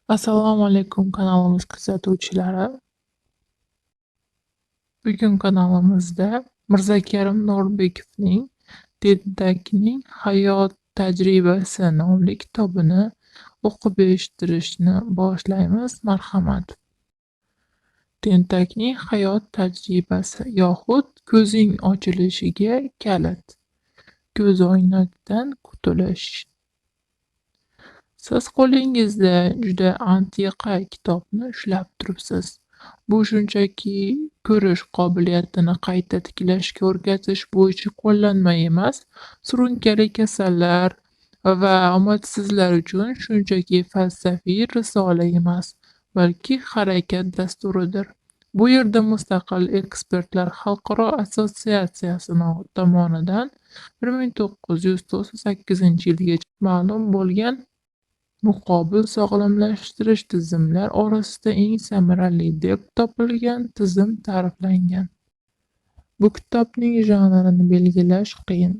Assalomu alaykum kanalimiz kuzatuvchilari. Bugun kanalimizda Mirzakarim Norbekovning "Tentakning hayot tajribasi" nomli kitobini o'qib eshittirishni boshlaymiz. Marhamat. Tentakning hayot tajribasi yoxud ko'zing ochilishiga kalit. Ko'zoynakdan qutulish. Siz qo'lingizda juda antiqa kitobni ushlab turibsiz. Bu shunchaki ko'rish qobiliyatini qayta tiklashga o'rgatish bo'yicha qo'llanma emas, surunkali kasallar va omadsizlar uchun shunchaki falsafiy risola emas, balki harakat dasturidir. Bu yerda mustaqil ekspertlar xalqaro assotsiatsiyasi tomonidan 1998-yilgacha ma'lum bo'lgan muqobil sog'lomlashtirish tizimlar orasida eng samarali deb topilgan tizim ta'riflangan. Bu kitobning janrini belgilash qiyin,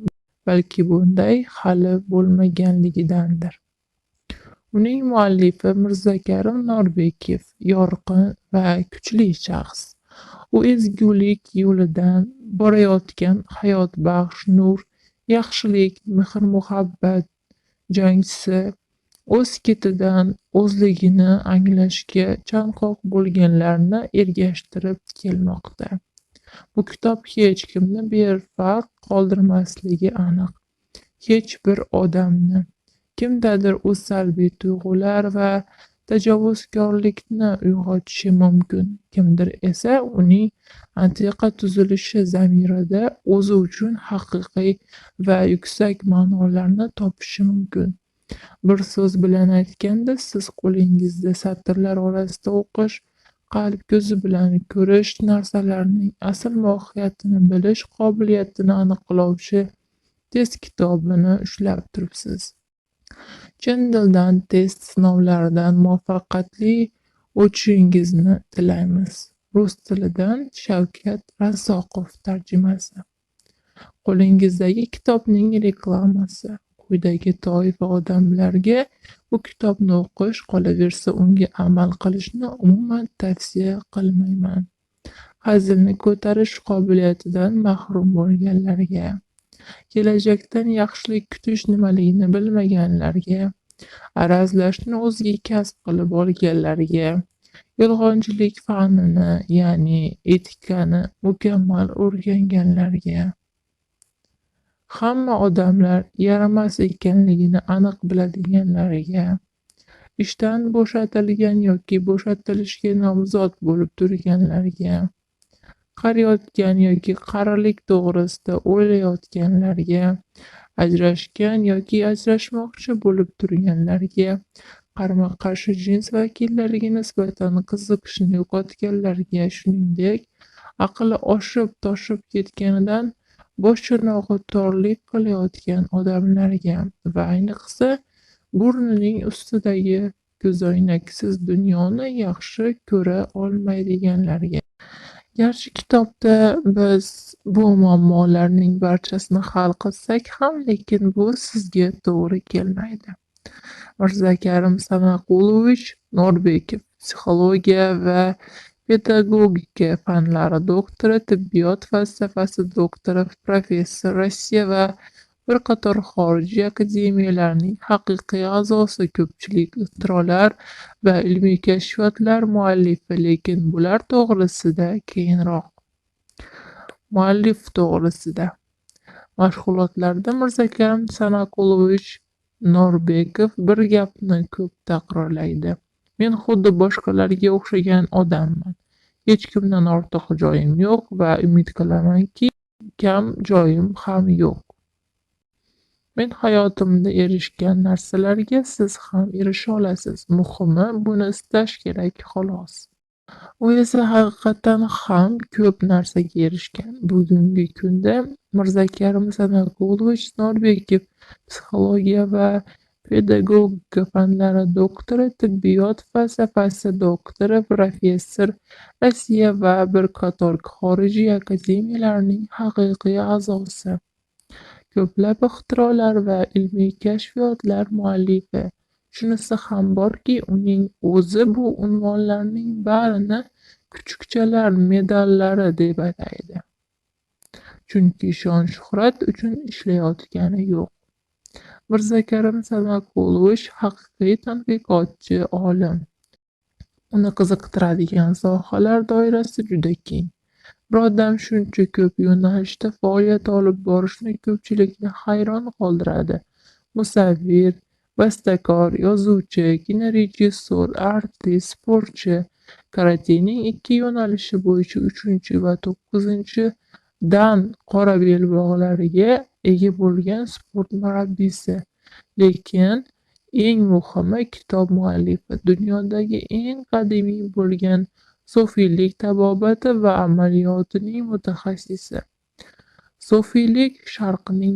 balki bunday hali bo'lmaganligidandir. Uning muallifi Mirzakarim Norbekov yorqin va kuchli shaxs. U ezgulik yo'lidan borayotgan hayotbaxsh nur, yaxshilik, mehr-muhabbat jangchisi, o'z ketidan o'zligini anglashga chanqoq bo'lganlarni ergashtirib kelmoqda. Bu kitob hech kimni befarq qoldirmasligi aniq. Hech bir odamni, kimdadir u salbiy tuyg'ular va tajovuzkorlikni uyg'otishi mumkin, kimdir esa uning antiqa tuzilishi zamirida o'zi uchun haqiqiy va yuksak ma'nolarni topishi mumkin. Bir so'z bilan aytganda, siz qo'lingizda satrlar orasida o'qish, qalb ko'zi bilan ko'rish, narsalarning asl mohiyatini bilish qobiliyatini aniqlovchi test kitobini ushlab turibsiz. Chin dildan test sinovlaridan muvaffaqiyatli o'tishingizni tilaymiz. Rus tilidan Shavkat Razzoqov tarjimasi. Qo'lingizdagi kitobning reklamasi. Quyidagi toifa odamlarga bu kitobni o'qish, qolaversa unga amal qilishni umuman tavsiya qilmayman. Hazilni ko'tarish qobiliyatidan mahrum bo'lganlarga, kelajakdan yaxshilik kutish nimaligini bilmaganlarga, arazlashni o'ziga kasb qilib olganlarga, yolg'onchilik fanini, ya'ni etikani mukammal o'rganganlarga, hamma odamlar yaramas ekanligini aniq biladiganlarga, ishdan bo'shatilgan yoki bo'shatilishga nomzod bo'lib turganlarga, qariyotgan yoki qarilik to'g'risida o'ylayotganlarga, ajrashgan yoki ajrashmoqchi bo'lib turganlarga, qarama-qarshi jins vakillariga nisbatan qiziqishni yo'qotganlarga, shuningdek, aqli oshib-toshib ketganidan bosh chirnog'i torlik qilayotgan odamlarga va ayniqsa burnining ustidagi ko'zoynaksiz dunyoni yaxshi ko'ra olmaydiganlarga. Garchi kitobda biz bu muammolarning barchasini hal qilsak ham, lekin bu sizga to'g'ri kelmaydi. Mirzakarim Sanaqulovich Norbekov psixologiya va pedagogika fanlari doktori, tibbiyot falsafasi doktori, professor, Rossiya va bir qator xorijiy akademiyalarning haqiqiy a'zosi, ko'pchilik ixtirolar va ilmiy kashfiyotlar muallifi, lekin bular to'g'risida keyinroq. Muallif to'g'risida. Mashg'ulotlarda Mirzakarim Sanaqulovich Norbekov bir gapni ko'p takrorlaydi: men xuddi boshqalarga o'xshagan odamman. Hech kimdan ortiq joyim yo'q va umid qilamanki, kam joyim ham yo'q. Men hayotimda erishgan narsalarga siz ham erisha olasiz. Muhimi buni istash kerak, xolos. U esa haqiqatan ham ko'p narsaga erishgan. Bugungi kunda Mirzakarim Sanaqulovich Norbekov psixologiya va pedagogika fanlari doktori, tibbiyot falsafasi doktori, professor, Rossiya va bir qator xorijiy akademiyalarning haqiqiy a'zosi, ko'plab ixtirolar va ilmiy kashfiyotlar muallifi, Shunisi ham borki, uning o'zi bu unvonlarning barini kuchukchalar medallari deb ataydi, chunki shon-shuhrat uchun ishlayotgani yo'q. Mirzakarim Sanaqulovich haqiqiy tadqiqotchi, olim. Uni qiziqtiradigan sohalar doirasi juda keng. Bir odam shuncha ko'p yo'nalishda faoliyat olib borishni ko'pchilikni hayron qoldiradi. Musavvir, bastakor, yozuvchi, kinorejissyor, artist, sportchi. Karatening 2 yo'nalishi bo'yicha 3 va 9 dan qora belbog'lariga ega bo'lgan sport murabbiysi. Lekin eng muhimi, kitob muallifi, dunyodagi eng qadimiy bo'lgan sufiylik tabobati va amaliyotining mutaxassisi. Sufiylik Sharqning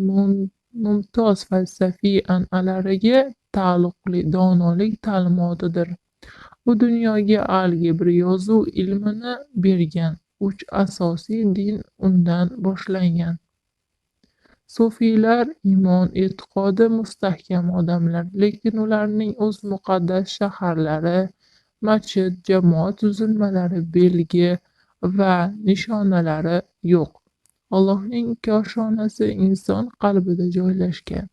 mumtoz falsafiy an'analariga taalluqli donolik ta'limotidir. U dunyoga algebra yozuv ilmini bergan. 3 asosiy din undan boshlangan. Sufiylar iymon-e'tiqodi mustahkam odamlar, lekin ularning o'z muqaddas shaharlari, masjid, jamoat tuzilmalari, belgi va nishonalari yo'q. Allohning koshonasi inson qalbida joylashgan.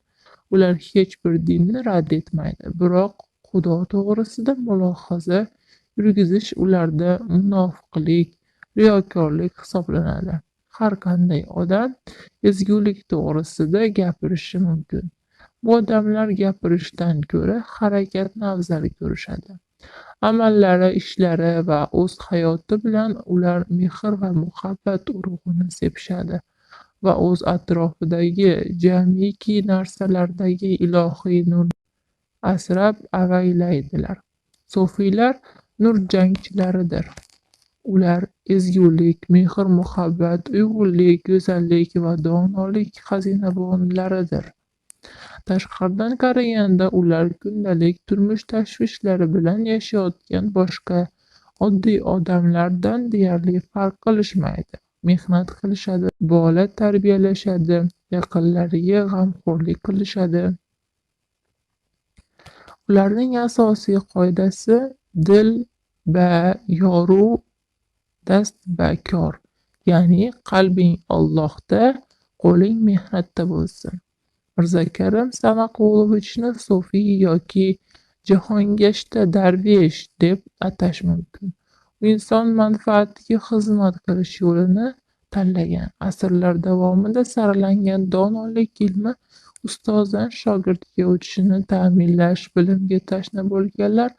Ular hech bir dinni rad etmaydi, biroq Xudo to'g'risida mulohaza yurgizish ularda munofiqlik, riyokorlik hisoblanadi. Har qanday odam ezgulik to'g'risida gapirishi mumkin. Bu odamlar gapirishdan ko'ra harakatni afzal ko'rishadi. Amallari, ishlari va o'z hayoti bilan ular mehr va muhabbat urug'ini sepishadi va o'z atrofidagi jamiki narsalardagi ilohiy nurni asrab-avaylaydilar. Sufiylar nur jangchilaridir. Ular ezgulik, mehr-muhabbat, uyg'unlik, go'zallik va donolik xazinabonlaridir. Tashqaridan qaraganda ular kundalik turmush tashvishlari bilan yashayotgan boshqa oddiy odamlardan deyarli farq qilishmaydi. Mehnat qilishadi, bola tarbiyalashadi, yaqinlariga g'amxo'rlik qilishadi. Ularning asosiy qoidasi dil ba yoru dast ba kor, ya'ni qalbing Allohda, qo'ling mehnatda bo'lsin. Mirzakarim Sanaqulovichni sufiy yoki jahongashta darvesh deb atash mumkin. U inson manfaatiga xizmat qilish yo'lini tanlagan. Asrlar davomida saralangan donolik ilmi ustozdan shogirdga o'tishini ta'minlash, bilimga tashna bo'lganlar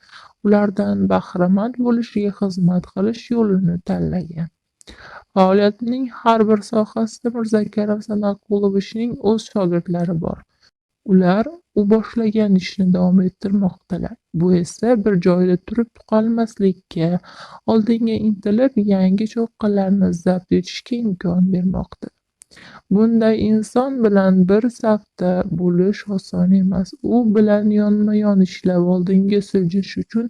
ulardan bahramand bo'lishiga xizmat qilish yo'lini tanlagan. Faoliyatining har bir sohasida Mirzakarim Sanaqulovichning o'z shogirdlari bor. Ular u boshlagan ishni davom ettirmoqdalar. Bu esa bir joyda turib qolmaslikka, oldinga intilib yangi cho'qqalarni zabt etishga imkon bermoqda. Bunday inson bilan bir safda bo'lish oson emas. U bilan yonma-yon ishlab oldinga siljish uchun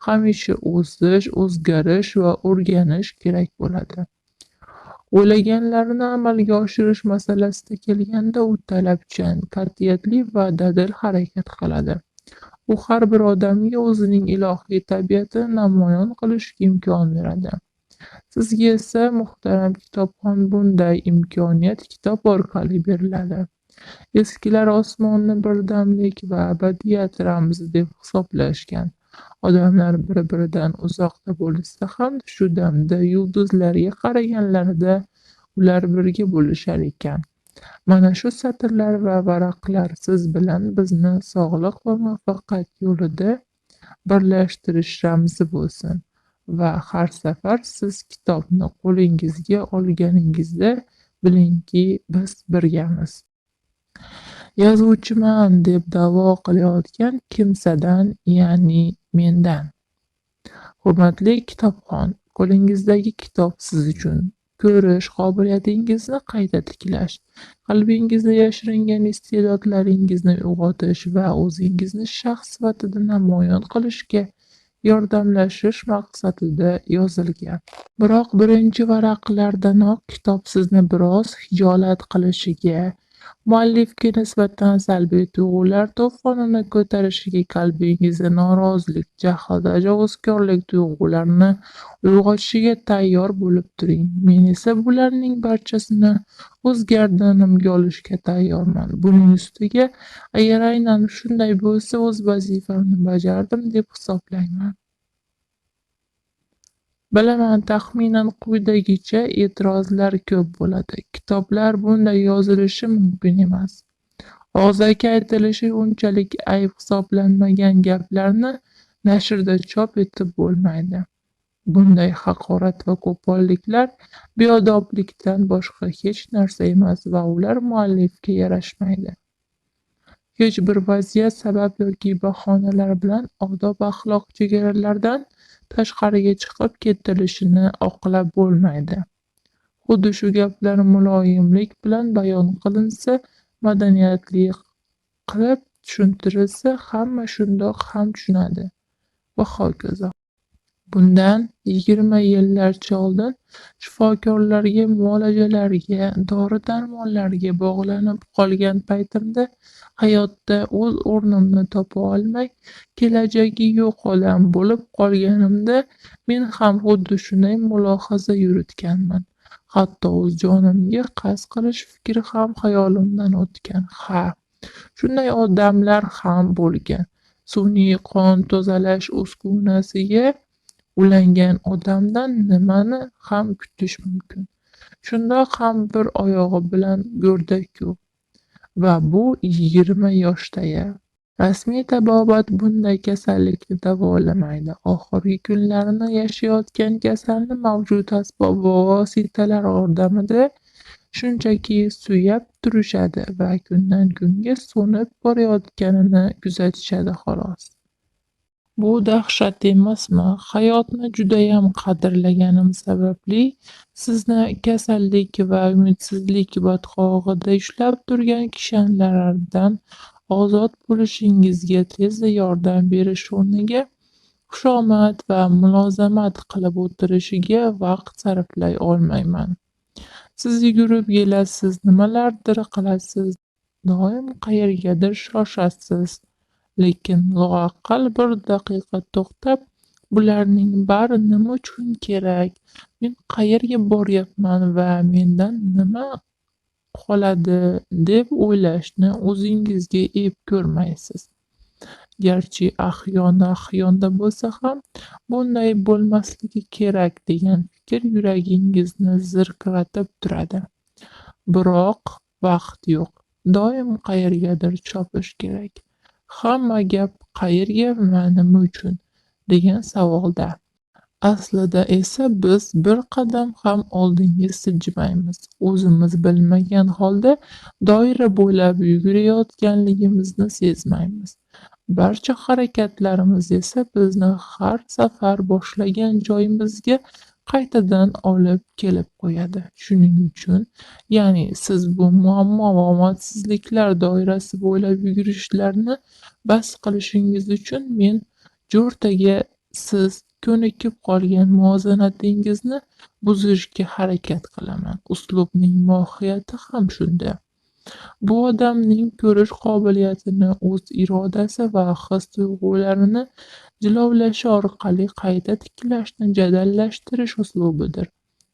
hamisha o'sish, o'zgarish va o'rganish kerak bo'ladi. O'ylaganlarini amalga oshirish masalasida kelganda u talabchan, qat'iyatli va dadil harakat qiladi. U har bir odamga o'zining ilohiy tabiatini namoyon qilishga imkon beradi. Sizga esa, muhtaram kitobxon, bunday imkoniyat kitob orqali beriladi. Eskilar osmonni birdamlik va abadiyat ramzi deb hisoblashgan. Odamlar bir-biridan uzoqda bo'lishsa ham shu damda yulduzlarga qaraganlarida ular birga bo'lishar ekan. Mana shu satrlar va varaqlar siz bilan bizni sog'lik va muvaffaqiyat yo'lida birlashtirish ramzi bo'lsin va har safar siz kitobni qo'lingizga olganingizda bilingki, biz birgamiz. Yozuvchiman deb da'vo qilayotgan kimsadan, ya'ni mendan. Hurmatli kitobxon, qo'lingizdagi kitob siz uchun ko'rish qobiliyatingizni qayta tiklash, qalbingizda yashiringan iste'dodlaringizni uyg'otish va o'zingizni shaxs sifatida namoyon qilishga yordamlashish maqsadida yozilgan. Biroq birinchi varaqlardanoq kitob sizni biroz hijolat qilishiga, Muallifga nisbatan salbiy tuyg'ular to'fonini ko'tarishiga qalbingizda norozilik, jahl, tajovuzkorlik tuyg'ularini uyg'otishiga tayyor bo'lib turing. Men esa bularning barchasini o'z gardanimga olishga tayyorman. Buning ustiga, agar aynan shunday bo'lsa, o'z vazifamni bajardim deb hisoblayman. Bilaman, taxminan quyidagicha e'tirozlar ko'p bo'ladi. Kitoblar bunday yozilishi mumkin emas. Og'zaki aytilishi unchalik ayb hisoblanmagan gaplarni nashrda chop etib bo'lmaydi. Bunday haqorat va qo'polliklar beodoblikdan boshqa hech narsa emas va ular muallifga yarashmaydi. Hech bir vaziyat sabab yoki bahonalar bilan odob-axloq chegaralaridan tashqariga chiqib ketilishini oqlab bo'lmaydi. Xuddi shu gaplar muloyimlik bilan bayon qilinsa, madaniyatli qilib tushuntirilsa, hamma shundoq ham tushunadi va hokazo. Bundan 20 yillarcha oldin shifokorlarga, muolajalarga, dori-darmonlarga bog'lanib qolgan paytimda hayotda o'z o'rnimni topa olmay, kelajagi yo'q odam bo'lib qolganimda men ham xuddi shunday mulohaza yuritganman. Hatto o'z jonimga qasd qilish fikri ham xayolimdan o'tgan. Ha, shunday odamlar ham bo'lgan. Sun'iy qon tozalash uskunasiga ulangan odamdan nimani ham kutish mumkin? Shundoq ham bir oyog'i bilan go'rdak-ku. Va bu 20 yoshda-ya. Rasmiy tabobat bunday kasallikni davolamaydi. Oxirgi kunlarini yashayotgan kasalni mavjud asbob va vositalar yordamida shunchaki suyab turishadi va kundan kunga so'nib borayotganini kuzatishadi xolos. Bu dahshat emasmi? Hayotni judayam qadrlaganim sababli sizni kasallik va umidsizlik botqog'ida ushlab turgan kishanlardan ozod bo'lishingizga tezda yordam berish o'rniga xushomad va mulozamat qilib o'tirishiga vaqt sarflay olmayman. Siz yugurib kelasiz, nimalardir qilasiz, doim qayergadir shoshasiz. Lekin loaqal bir daqiqa to'xtab, bularning bari nima uchun kerak? Men qayerga boryapman va mendan nima qoladi deb o'ylashni o'zingizga ep ko'rmaysiz. Garchi ahyoni-ahyonda bo'lsa ham bunday bo'lmasligi kerak degan fikr yuragingizni zirqiratib turadi. Biroq vaqt yo'q. Doim qayergadir chopish kerak. Hamma gap qayerga va nima uchun degan savolda. Aslida esa biz bir qadam ham oldinga siljimaymiz. O'zimiz bilmagan holda doira bo'ylab yugurayotganligimizni sezmaymiz. Barcha harakatlarimiz esa bizni har safar boshlagan joyimizga qaytadan olib kelib qo'yadi. Shuning uchun, ya'ni siz bu muammo va omadsizliklar doirasi bo'ylab yugurishlarni bas qilishingiz uchun men jo'rtaga siz ko'nikib qolgan muvozanatingizni buzishga harakat qilaman. Uslubning mohiyati ham shunda. Bu odamning ko'rish qobiliyatini o'z irodasi va his-tuyg'ularini jilovlashi orqali qayta tiklashni jadallashtirish uslubidir.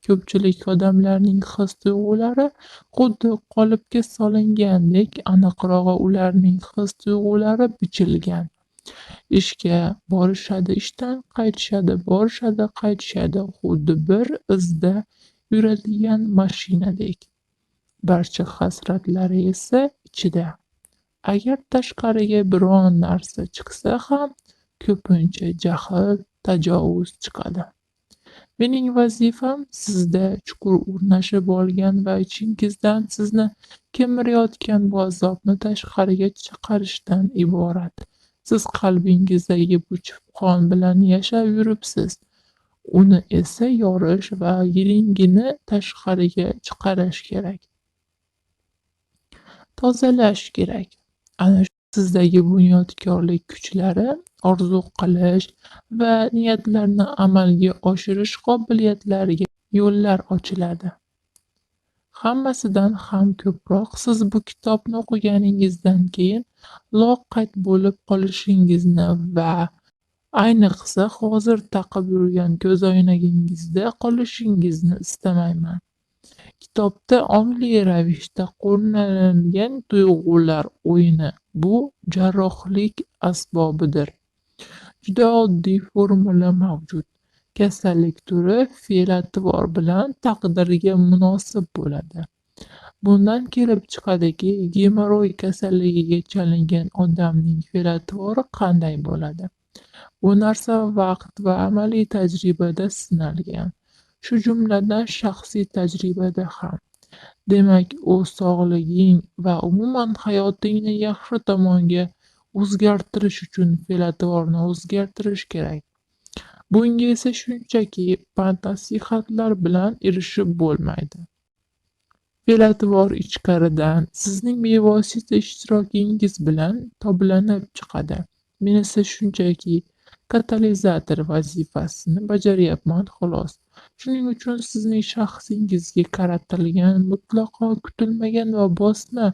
Ko'pchilik odamlarning his-tuyg'ulari xuddi qolipga solingandek, aniqrog'i ularning his-tuyg'ulari bichilgan. Ishga borishadi, ishdan qaytishadi, borishadi, qaytishadi, xuddi bir izda yuradigan mashinadek. Barcha hasratlari esa ichida. Agar tashqariga biron narsa chiqsa ham ko'pincha jahl, tajovuz chiqadi. Mening vazifam sizda chuqur o'rnashib olgan va ichingizdan sizni kemirayotgan bu azobni tashqariga chiqarishdan iborat. Siz qalbingizdagi bu chipqon bilan yashab yuribsiz. Uni esa yorish va yiringini tashqariga chiqarish kerak. Tozalash kerak. Ana shu sizdagi bunyodkorlik kuchlari, orzu qilish va niyatlarni amalga oshirish qobiliyatlariga yo'llar ochiladi. Hammasidan ham ko'proq siz bu kitobni o'qiganingizdan keyin loqayd bo'lib qolishingizni va ayniqsa hozir taqib yurgan ko'zoynagingizda qolishingizni istamayman. Kitobda ongli ravishda qo'llanilgan tuyg'ular o'yini bu jarrohlik asbobidir. Juda oddiy formula mavjud. Kasallik turi fe'l-atvor bilan taqdirga munosib bo'ladi. Bundan kelib chiqadiki, gemorroy kasalligiga chalingan odamning fe'l-atvori qanday bo'ladi? Bu narsa vaqt va amaliy tajribada sinalgan, shu jumladan shaxsiy tajribada ham. Demak, o'z sog'lig'ing va umuman hayotingni yaxshi tomonga o'zgartirish uchun fe'l-atvorni o'zgartirish kerak. Bunga esa shunchaki pand-nasihatlar bilan erishib bo'lmaydi. Fe'l-atvor ichkaridan, sizning bevosita ishtirokingiz bilan toblanib chiqadi. Men esa shunchaki katalizator vazifasini bajaryapman xolos. Shuning uchun sizning shaxsingizga qaratilgan mutlaqo kutilmagan va bosma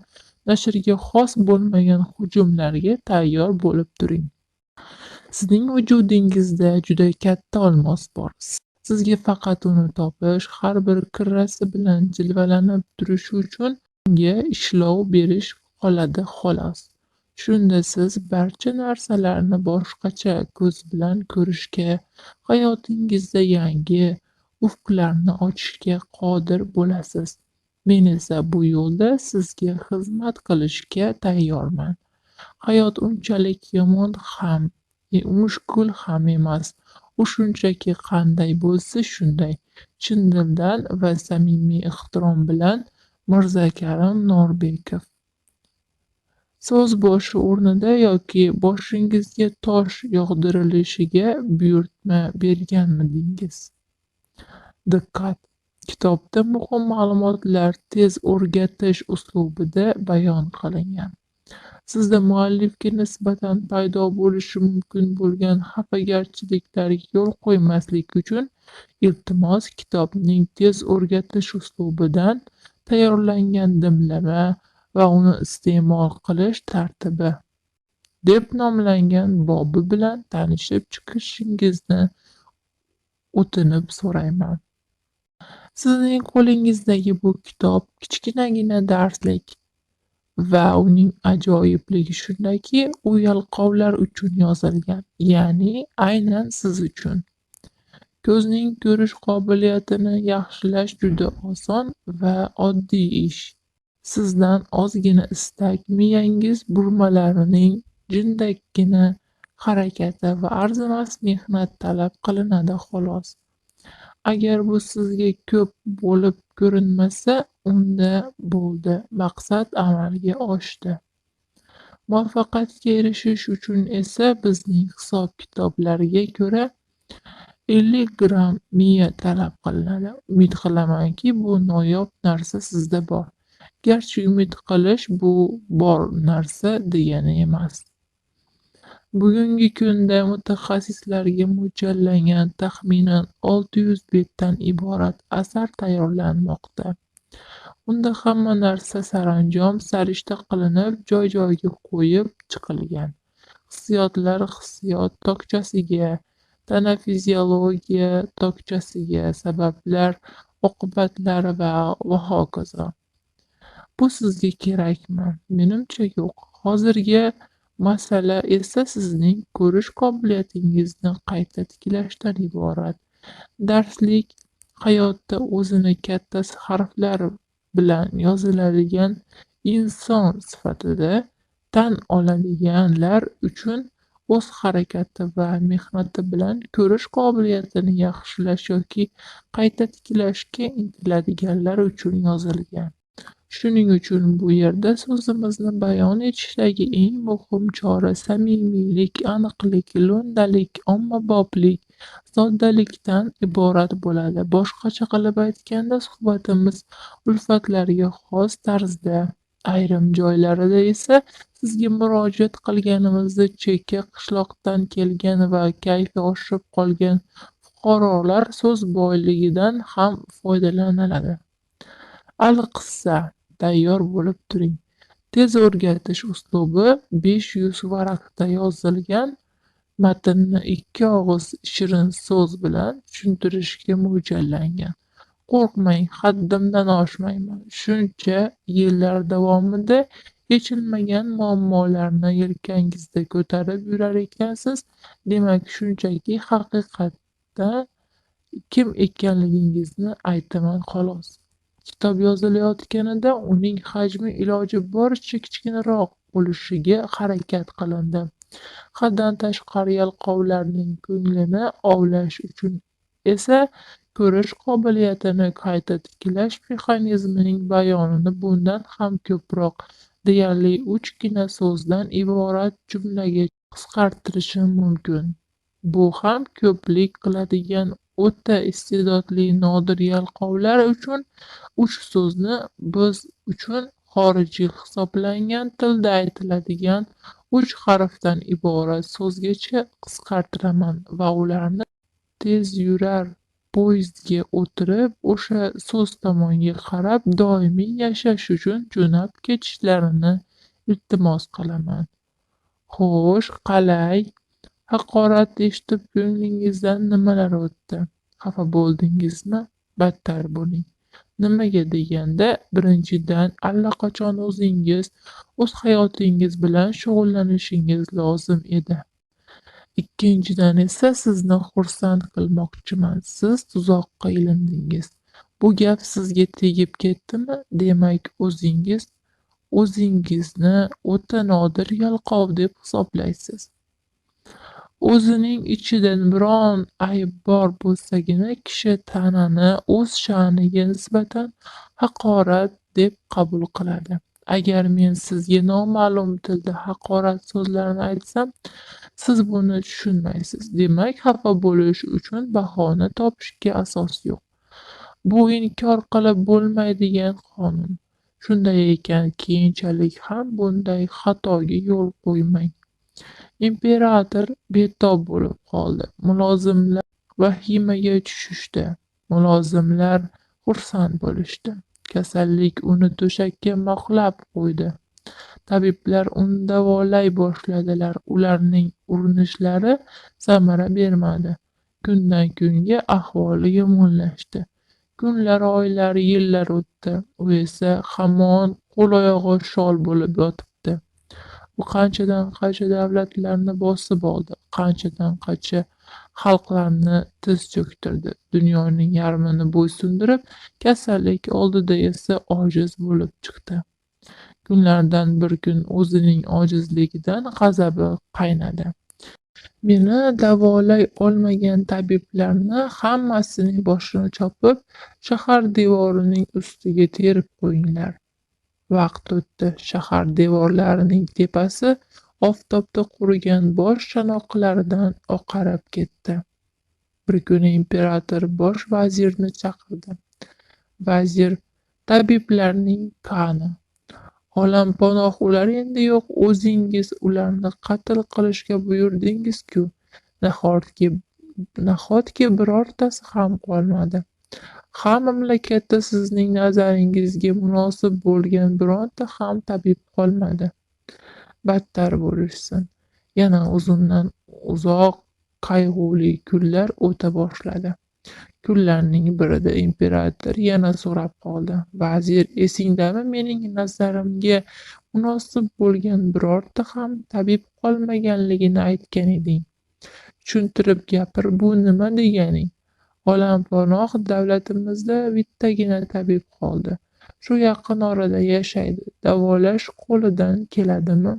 nashrga xos bo'lmagan hujumlarga tayyor bo'lib turing. Sizning vujudingizda juda katta olmos bor. Sizga faqat uni topish, har bir kirrasi bilan jilvalanib turishi uchun unga ishlov berish qoladi xolos. Shunda siz barcha narsalarni boshqacha ko'z bilan ko'rishga, hayotingizda yangi ufqlarni ochishga qodir bo'lasiz. Men esa bu yo'lda sizga xizmat qilishga tayyorman. Hayot unchalik yomon ham, mushkul ham emas. U shunchaki qanday bo'lsa shunday. Chin dildan va samimiy ehtirom bilan, Mirzakarim Norbekov. So'z boshi o'rnida yoki boshingizga tosh yog'dirilishiga buyurtma berganmidingiz? Diqqat! Kitobda muhim ma'lumotlar tez o'rgatish uslubida bayon qilingan. Sizda muallifga nisbatan paydo bo'lishi mumkin bo'lgan xafagarchiliklarga yo'l qo'ymaslik uchun iltimos kitobning tez o'rgatish uslubidan tayyorlangan dimlama va uni iste'mol qilish tartibi deb nomlangan bobi bilan tanishib chiqishingizni o'tinib so'rayman. Sizning qo'lingizdagi bu kitob kichkinagina darslik va uning ajoyibligi shundaki, u yalqovlar uchun yozilgan, ya'ni aynan siz uchun. Ko'zning ko'rish qobiliyatini yaxshilash juda oson va oddiy ish. Sizdan ozgina istak, miyangiz burmalarining jindakkina harakati va arzimas mehnat talab qilinadi xolos. Agar bu sizga ko'p bo'lib ko'rinmasa, unda bo'ldi, maqsad amalga oshdi. Muvaffaqiyatga erishish uchun esa bizning hisob-kitoblarga ko'ra 50 gramm miya talab qilinadi. Umid qilamanki, bu noyob narsa sizda bor. Garchi umid qilish bu bor narsa degani emas. Bugungi kunda mutaxassislarga mo'ljallangan taxminan 600 betdan iborat asar tayyorlanmoqda. Unda hamma narsa saranjom sarishta qilinib, joy-joyiga qo'yib chiqilgan. Hissiyotlar hissiyot tokchasiga, tana fiziologiya tokchasiga, sabablar, oqibatlar va hokazo. Bu sizga kerakmi? Menimcha yo'q. Hozirgi masala esa sizning ko'rish qobiliyatingizni qayta tiklashdan iborat. Darslik hayotda o'zini katta harflar bilan yoziladigan inson sifatida tan oladiganlar uchun o'z harakati va mehnati bilan ko'rish qobiliyatini yaxshilash yoki qayta tiklashga intiladiganlar uchun yozilgan. Shuning uchun bu yerda so'zimizni bayon etishdagi eng muhim chora samimiylik, aniqlik, lo'ndalik, ommaboplik, soddalikdan iborat bo'ladi. Boshqacha qilib aytganda, suhbatimiz ulfatlarga xos tarzda, ayrim joylarida esa sizga murojaat qilganimizda chekka qishloqdan kelgan va kayfi oshib qolgan fuqarolar so'z boyligidan ham foydalaniladi. Al-qissa, tayyor bo'lib turing. Tez o'rgatish uslubi 500 varaqda yozilgan matnni 2 og'iz shirin so'z bilan tushuntirishga mo'ljallangan. Qo'rqmang, haddimdan oshmayman. Shuncha yillar davomida yechilmagan muammolarni yelkangizda ko'tarib yurar ekansiz, demak shunchaki haqiqatda kim ekanligingizni aytaman xolos. Kitob yozilayotganida uning hajmi iloji boricha kichkinaroq bo'lishiga harakat qilindi. Haddan tashqari yalqovlarning ko'nglini ovlash uchun esa ko'rish qobiliyatini qayta tiklash mexanizmining bayonini bundan ham ko'proq, deyarli 3gina so'zdan iborat jumlaga qisqartirishim mumkin. Bu ham ko'plik qiladigan o'ta iste'dodli nodir yalqovlar uchun 3 so'zni biz uchun xorijiy hisoblangan tilda aytiladigan 3 harfdan iborat so'zgacha qisqartiraman va ularni tezyurar poyezdga o'tirib o'sha so'z tomonga qarab doimiy yashash uchun jo'nab ketishlarini iltimos qilaman. Xo'sh, qalay? Haqorat eshitib ko'nglingizdan nimalar o'tdi? Xafa bo'ldingizmi? Battar bo'ling. Nimaga deganda, birinchidan allaqachon o'zingiz, o'z hayotingiz bilan shug'ullanishingiz lozim edi. Ikkinchidan esa sizni xursand qilmoqchiman, siz tuzoqqa ilindingiz. Bu gap sizga tegib ketdimi? Demak, o'zingizni o'ta nodir yalqov deb hisoblaysiz. O'zining ichida biron ayb bor bo'lsagina kishi ta'nani o'z sha'niga nisbatan haqorat deb qabul qiladi. Agar men sizga noma'lum tilda haqorat so'zlarini aytsam, siz buni tushunmaysiz. Demak, xafa bo'lish uchun bahona topishga asos yo'q. Bu inkor qilib bo'lmaydigan qonun. Shunday ekan, keyinchalik ham bunday xatoga yo'l qo'ymang. Imperator betob bo'lib qoldi. Mulozimlar vahimaga tushishdi. Mulozimlar xursand bo'lishdi. Kasallik uni to'shakka mixlab qo'ydi. Tabiblar uni davolay boshladilar. Ularning urinishlari samara bermadi. Kundan kunga ahvoli yomonlashdi. Kunlar, oylar, yillar o'tdi. U esa hamon qo'l-oyog'i shol bo'lib yotibdi. U qanchadan qancha davlatlarni bosib oldi, qanchadan qancha xalqlarni tiz cho'ktirdi. Dunyoning yarmini bo'ysundirib, kasallik oldida esa ojiz bo'lib chiqdi. Kunlardan bir kun o'zining ojizligidan g'azabi qaynadi. Meni davolay olmagan tabiblarni hammasining boshini chopib, shahar devorining ustiga terib qo'yinglar. Vaqt o'tdi. Shahar devorlarining tepasi oftobda qurigan bosh chanoqlaridan oqarib ketdi. Bir kuni imperator bosh vazirni chaqirdi. Vazir: tabiblarning qani? Olampanoh ular endi yo'q, o'zingiz ularni qatl qilishga buyurdingiz-ku. Nahotki birortasi ham qolmadi? Ha, mamlakatda sizning nazaringizga munosib bo'lgan bironta ham tabib qolmadi. Battar bo'lishsin. Yana uzundan uzoq qayg'uli kunlar o'ta boshladi. Kunlarning birida imperator yana so'rab qoldi. Vazir: esingdami, mening nazarimga munosib bo'lgan birorta ham tabib qolmaganligini aytgan eding. Tushuntirib gapir, bu nima deganing? Olampanoh davlatimizda bittagina tabib qoldi. Shu yaqin orada yashaydi. Davolash qo'lidan keladimi?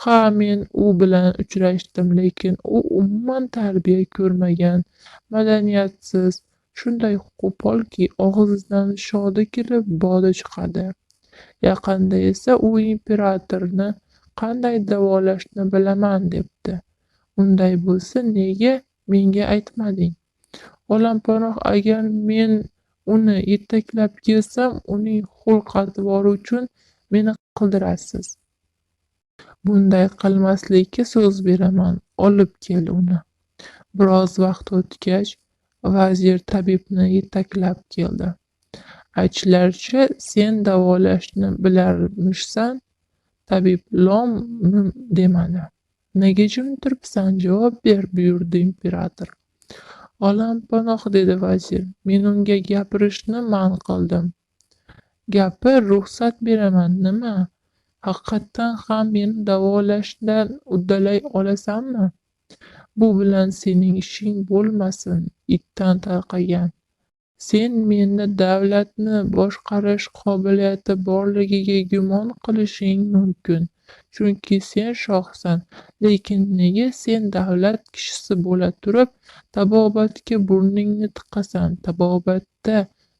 Ha, men u bilan uchrashdim, lekin u umuman tarbiya ko'rmagan, madaniyatsiz, shunday qo'polki, og'zidan shoda kirib boda chiqadi. Yaqinda esa u imperatorni qanday davolashni bilaman debdi. Unday bo'lsa, nega menga aytmading? Olampanoh: agar men uni yetaklab kelsam, uning xulq-atvori uchun meni qildirasiz. Bunday qilmaslikka so'z beraman. Olib kel uni. Biroz vaqt o'tgach, vazir tabibni yetaklab keldi. Aytishlaricha, sen davolashni bilarmishsan. Tabib lom-mim demadi. Nega jim turibsan, javob ber, buyurdi imperator. Olam panoh, dedi vazir. Men unga gapirishni man qildim. Gapir, ruxsat beraman. Nima? Haqiqatdan ham meni davolashdan uddalay olasanmi? Bu bilan sening ishing bo'lmasin, itdan tarqagan. Sen meni davlatni boshqarish qobiliyati borligiga gumon qilishing mumkin, chunki sen shohsan. Lekin nega sen davlat kishisi bo'la turib tabobatga burningni tiqasan? Tabobatda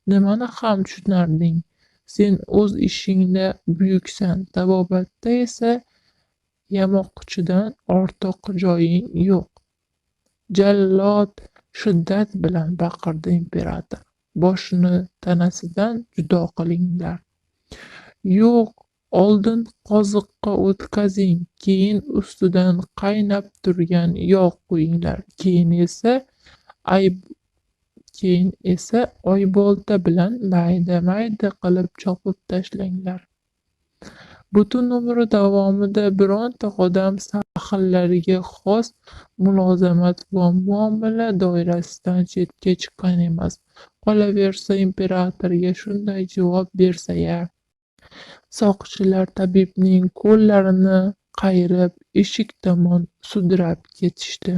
nimani ham tushunarding? Sen o'z ishingda buyuksan, tabobatda esa yamoqchidan ortiq joying yo'q. Jallod shiddat bilan baqirdi imperator. Boshni tanasidan judo qilinglar. Yo'q, oldin qoziqqa o'tkazing, keyin ustidan qaynab turgan yog' quyinglar, keyin esa oybolta bilan mayda qilib chopib tashlanglar. Butun umri davomida bironta odam sahllariga xos mulozamat va muomala doirasidan chetga chiqqan emas. Qolaversa, imperatorga shunday javob bersa-ya. Soqchilar tabibning qo'llarini qayirib eshik tomon sudrab ketishdi.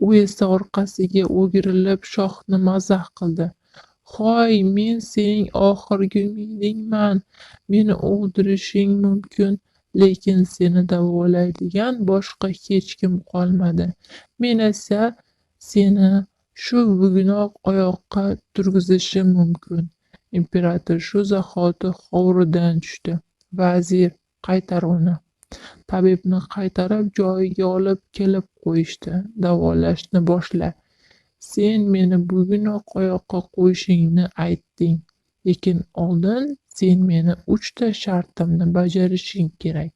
U esa orqasiga o'girilib shohni mazax qildi. Hoy, men sening oxirgi umidingman. Meni o'ldirishing mumkin, lekin seni davolaydigan boshqa hech kim qolmadi. Men esa seni shu bugunoq oyoqqa turg'izishim mumkin. Imperator shu zahoti hovuridan tushdi. Vazir, qaytar uni. Tabibni qaytarib joyiga olib kelib qo'yishdi. Davolashni boshla. Sen meni bugunoq oyoqqa qo'yishingni aytding, lekin oldin sen meni 3 ta shartimni bajarishing kerak.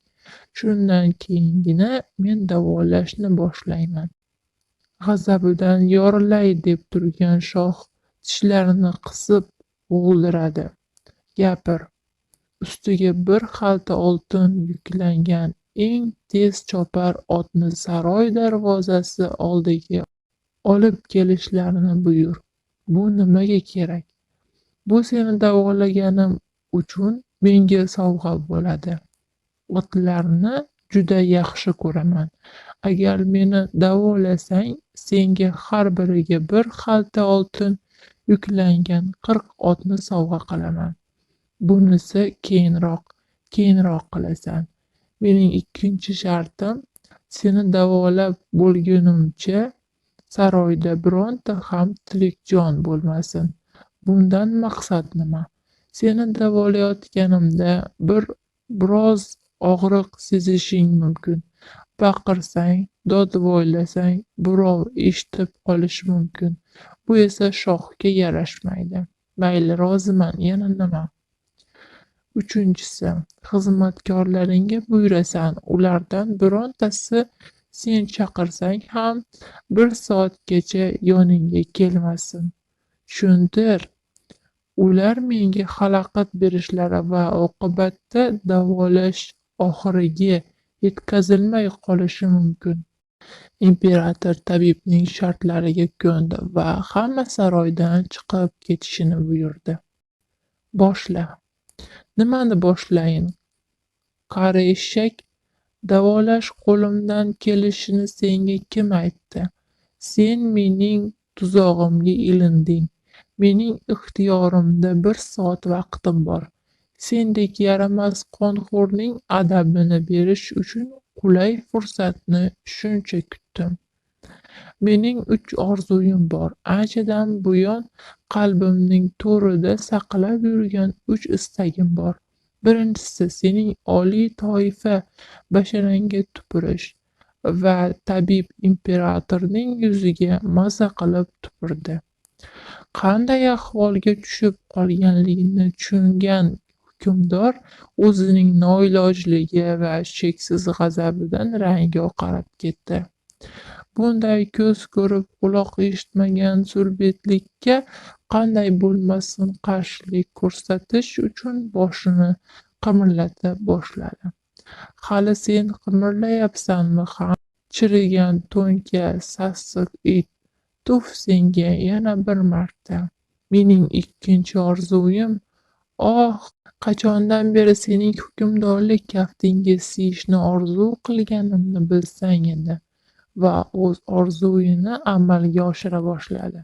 Shundan keyingina men davolashni boshlayman. G'azabidan yorilay deb turgan shoh tishlarini qisib g'o'ldiradi. Gapir. Ustiga bir xalta oltin yuklangan eng tez chopar otni saroy darvozasi oldiga olib kelishlarini buyur. Bu nimaga kerak? Bu seni davolaganim uchun menga sovg'a bo'ladi. Otlarni juda yaxshi ko'raman. Agar meni davolasang, senga har biriga bir xalta oltin yuklangan 40 otni sovg'a qilaman. Bunisi keyinroq qilasan. Mening ikkinchi shartim, seni davolab bo'lgunimcha saroyda bironta ham tirik jon bo'lmasin. Bundan maqsad nima? Seni davolayotganimda biroz og'riq sezishing mumkin. Baqirsang, dodvoylasang, birov eshitib qolishi mumkin. Bu esa shohga yarashmaydi. Mayli, roziman. Yana nima? Uchinchisi, xizmatkorlaringga buyurasan, ulardan birontasi sen chaqirsang ham 1 soatgacha yoningga kelmasin. Tushuntir. Ular menga xalaqit berishlari va oqibatda davolash oxiriga yetkazilmay qolishi mumkin. Imperator tabibning shartlariga ko'ndi va hamma saroydan chiqib ketishini buyurdi. Boshla. Nimani boshlayin? Qari eshak, davolash qo'limdan kelishini senga kim aytdi? Sen mening tuzog'imga ilinding. Mening ixtiyorimda 1 soat vaqtim bor. Sendek yaramas qonxo'rning adabini berish uchun qulay fursatni shuncha kutdim. Mening 3 orzuyim bor. Anchadan buyon qalbimning to'rida saqlab yurgan 3 istagim bor. Birinchisi, sening oliy toifa basharangga tupurish. Va tabib imperatorning yuziga maza qilib tupurdi. Qanday ahvolga tushib qolganligini tushungan hukmdor o'zining noilojligi va cheksiz g'azabidan rangi oqarib ketdi. Bunday ko'z ko'rib quloq eshitmagan surbetlikka qanday bo'lmasin qarshilik ko'rsatish uchun boshini qimirlata boshladi. Hali sen qimirlayapsanmi ha? Chirigan to'nka sassiq it. Tuf senga yana bir marta. Mening ikkinchi orzuyim, oh, qachondan beri sening hukmdorlik kaftingga siyishni orzu qilganimni bilsang edi. Va o'z orzuyini amalga oshira boshladi.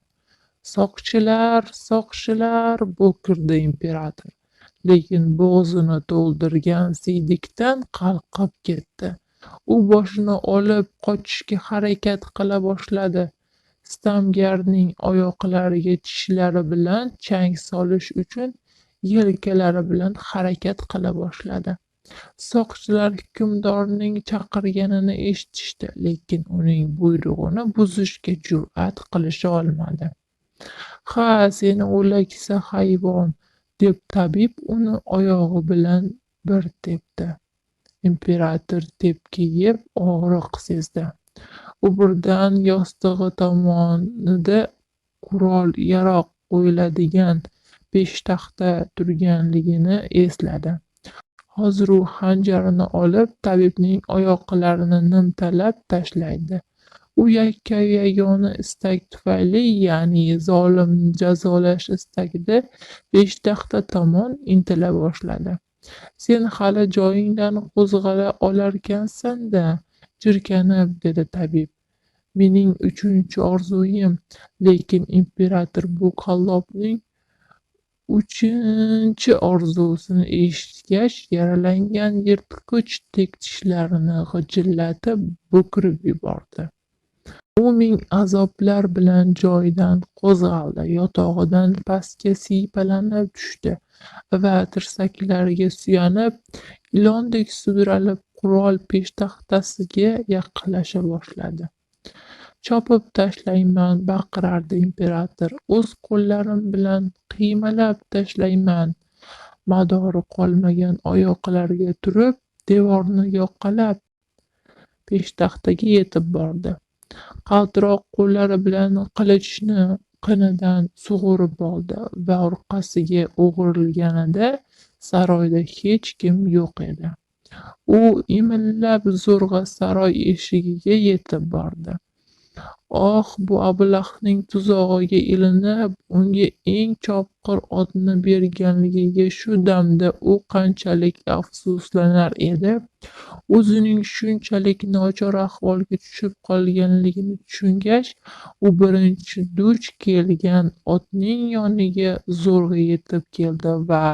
Soqchilar, soqchilar, bo'kirdi imperator. Lekin bo'g'zini to'ldirgan siydikdan qalqib ketdi. U boshini olib qochishga harakat qila boshladi. Stamgarning oyoqlariga tishlari bilan chang solish uchun yelkalari bilan harakat qila boshladi. Soqchilar hukmdorning chaqirganini eshitishdi, lekin uning buyrug'ini buzishga jur'at qilisha olmadi. Ha, seni o'laksa hayvon, deb tabib uni oyog'i bilan bir tepdi. Imperator tepki yeb og'riq sezdi. U birdan yostig'i tomonida qurol-yarog' qo'yiladigan peshtaxta turganligini esladi. Hozir u xanjarini olib tabibning oyoqlarini nimtalab tashlaydi. U yakka-yagona istak tufayli, ya'ni zolimni jazolash istagida peshtaxta tomon intila boshladi. Sen hali joyingdan qo'zg'ala olarkansan-da, jirkanib, dedi tabib. Mening uchinchi orzuyim, lekin imperator bu qallobning uchinchi orzusini eshitgach, yaralangan yirtqichdek tishlarini g'ijillatib bo'kirib yubordi. U ming azoblar bilan joyidan qo'zg'aldi, yotog'idan pastga siypalanib tushdi va tirsaklariga suyanib, ilondek sudralib qurol peshtaxtasiga yaqinlasha boshladi. Chopib tashlayman, baqirardi imperator. O'z qo'llarim bilan qiymalab tashlayman. Madori qolmagan oyoqlarga turib, devorni yoqalab peshtaxtaga yetib bordi. Qaltiroq qo'llari bilan qilichni qinidan sug'urib oldi va orqasiga o'girilganida saroyda hech kim yo'q edi. U imillab zo'rg'a saroy eshigiga yetib bordi. Oh, bu ablahning tuzog'iga ilinib, unga eng chopqir otni berganligiga shu damda u qanchalik afsuslanar edi. O'zining shunchalik nochor ahvolga tushib qolganligini tushungach, u birinchi duch kelgan otning yoniga zo'rg'a yetib keldi va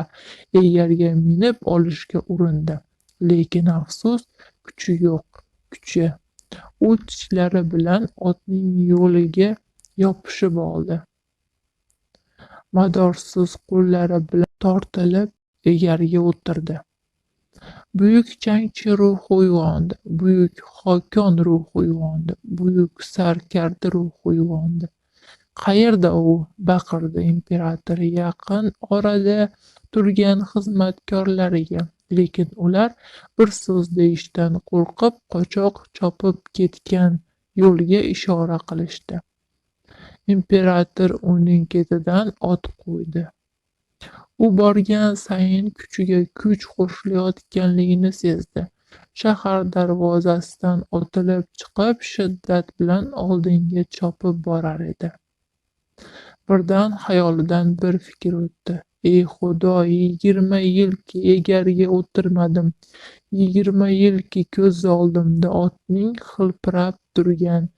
egarga minib olishga urindi. Lekin afsus, kuchi yo'q, kuchi. U tishlari bilan otning yo'liga yopishib oldi. Madorsiz qo'llari bilan tortilib egariga o'tirdi. Buyuk jangchi ruhi uyg'ondi, buyuk hokon ruhi uyg'ondi, buyuk sarkarda ruhi uyg'ondi. Qayerda u? Baqirdi imperator yaqin orada turgan xizmatkorlariga. Lekin ular bir so'z deyishdan qo'rqib, qochoq chopib ketgan yo'lga ishora qilishdi. Imperator uning ketidan ot qo'ydi. U borgan sayin kuchiga kuch qo'shilayotganligini sezdi. Shahar darvozasidan otilib chiqib, shiddat bilan oldinga chopib borar edi. Birdan xayolidan bir fikr o'tdi. Ey Xudo, 20 yilki egarga o'tirmadim. 20 yilki ko'z oldimda otning hilpirab turgan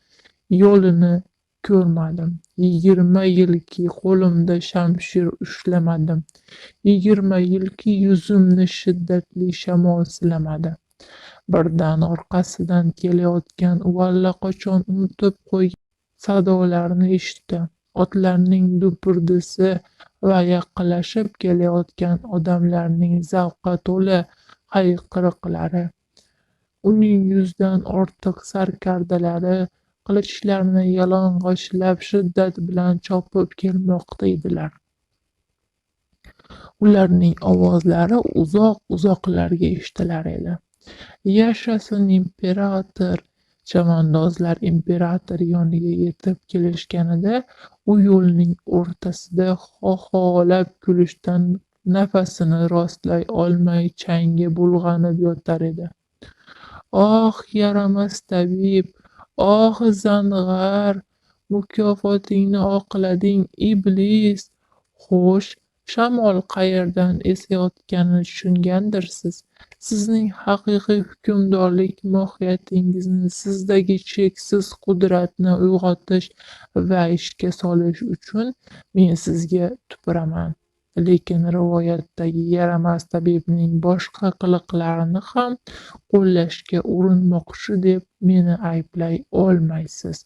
yo'lini ko'rmadim. 20 yilki qo'limda shamshir ushlamadim. 20 yilki yuzimni shiddatli shamol silamadi. Birdan orqasidan kelayotgan u allaqachon unutib qo'ygan sadolarni eshitdi. Otlarning dupirdisi va yaqinlashib kelayotgan odamlarning zavqqa to'la hayqiriqlari. Uning 100 dan ortiq sarkardalari qilichlarini yalang'ochlab shiddat bilan chopib kelmoqda edilar. Ularning ovozlari uzoq-uzoqlarga eshitilar edi. Yashasin imperator! Chavandozlar imperator yoniga yetib kelishganida u yo'lning o'rtasida xaxolab kulishdan nafasini rostlay olmay changi bulg'anib yotar edi. Oh, yaramas tabib, oh, zang'ar, mukofotingni oqlading, iblis! Xo'sh, shamol qayerdan esayotganini tushungandirsiz. Sizning haqiqiy hukmdorlik mohiyatiingizni, sizdagi cheksiz qudratni uyg'otish va ishga solish uchun men sizga tupuraman. Lekin rivoyatdagi yaramas tabibning boshqa qiliqlarini ham qo'llashga urinmoqchi deb meni ayblay olmaysiz.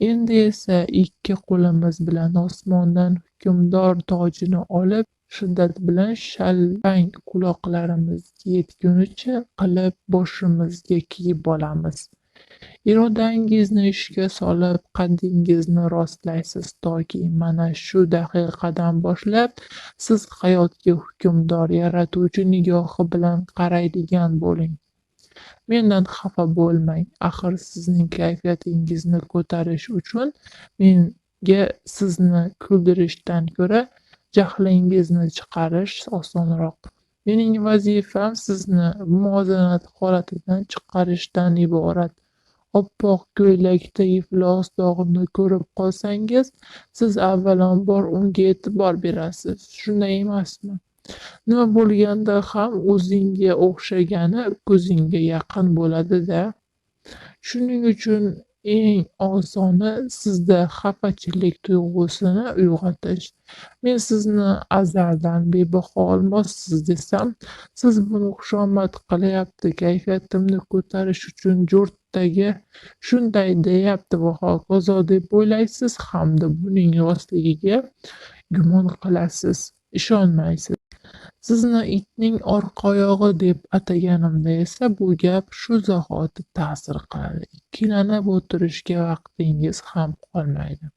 Endi esa ikki qo'limiz bilan osmondan hukmdor tojini olib, shiddat bilan shalpang quloqlarimizga yetgunicha qilib boshimizga kiyib olamiz. Irodangizni ishga solib qaddingizni rostlaysiz toki mana shu daqiqadan boshlab siz hayotga hukmdor yaratuvchi nigohi bilan qaraydigan bo'ling. Mendan xafa bo'lmang, axir sizning kayfiyatingizni ko'tarish uchun menga sizni kuldirishdan ko'ra jahlingizni chiqarish osonroq. Mening vazifam sizni muvozanat holatidan chiqarishdan iborat. Oppoq ko'ylakda iflos dog'ni ko'rib qolsangiz, siz avvalambor unga e'tibor berasiz, shunday emasmi? Nima bo'lganda ham o'zingga o'xshagani ko'zingga yaqin bo'ladi-da. Shuning uchun eng osoni sizda xafachilik tuyg'usini uyg'otish. Men sizni azaldan bebaho olmossiz desam, siz buni xushomad qilyapti, kayfiyatimni ko'tarish uchun jo'rttaga shunday deyapti va hokazo deb o'ylaysiz hamda buning rostligiga gumon qilasiz, ishonmaysiz. Sizni itning orqa oyog'i deb ataganimda esa bu gap shu zahoti ta'sir qiladi. Ikkilanib o'tirishga vaqtingiz ham qolmaydi.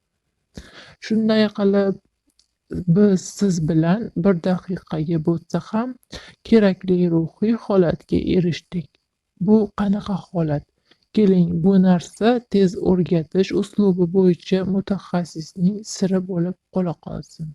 Shunday qilib, biz siz bilan bir daqiqaga bo'lsa ham kerakli ruhiy holatga erishdik. Bu qanaqa holat? Keling, bu narsa tez o'rgatish uslubi bo'yicha mutaxassisning siri bo'lib qola qolsin.